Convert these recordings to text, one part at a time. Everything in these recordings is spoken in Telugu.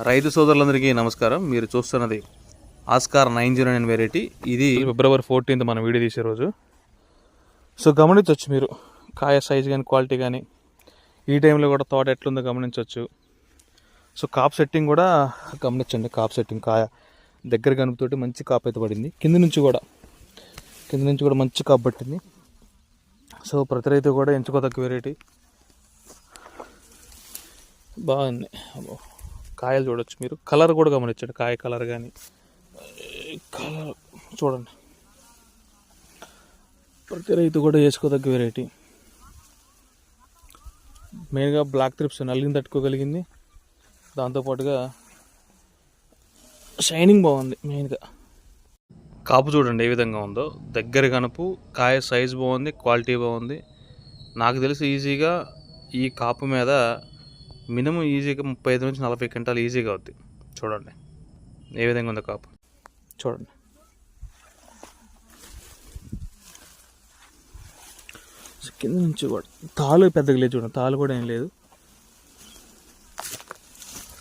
రైతు సోదరులందరికీ నమస్కారం. మీరు చూస్తున్నది ఆస్కార్ 909 వెరైటీ. ఇది ఫిబ్రవరి 14th మనం వీడియో తీసే రోజు. సో గమనించవచ్చు మీరు కాయ సైజ్ కానీ క్వాలిటీ కానీ ఈ టైంలో కూడా తోట ఎట్లుందో గమనించవచ్చు. సో కాప్ సెట్టింగ్ కూడా గమనించండి. కాప్ సెట్టింగ్ కాయ దగ్గర కనుపుతోటి మంచి కాపు అయితే పడింది. కింద నుంచి కూడా మంచి కాపు పట్టింది. సో ప్రతి రైతు కూడా ఎంచుకోదగ్గ వెరైటీ. బాగుంది. కాయలు చూడొచ్చు మీరు. కలర్ కూడా గమనించండి. కాయ కలర్ కానీ కలర్ చూడండి. ప్రతి రైతు కూడా వేసుకోదగ్గ వెరైటీ. మెయిన్గా బ్లాక్ త్రిప్స్ నల్లిని తట్టుకోగలిగింది. దాంతోపాటుగా షైనింగ్ బాగుంది. మెయిన్గా కాపు చూడండి ఏ విధంగా ఉందో. దగ్గర కనుపు, కాయ సైజ్ బాగుంది, క్వాలిటీ బాగుంది. నాకు తెలిసి ఈజీగా ఈ కాపు మీద మినిమం ఈజీగా 35 నుంచి 40 క్వింటాలు ఈజీగా అవుద్ది. చూడండి ఏ విధంగా ఉందో కాపు చూడండి. కింద నుంచి కూడా తాలు పెద్దగా లేదు చూడండి. తాలు కూడా ఏం లేదు.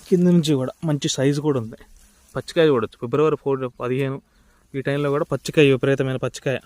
కింద నుంచి కూడా మంచి సైజు కూడా ఉంది. పచ్చికాయ చూడొచ్చు. ఫిబ్రవరి 15 ఈ టైంలో కూడా పచ్చికాయ, విపరీతమైన పచ్చికాయ.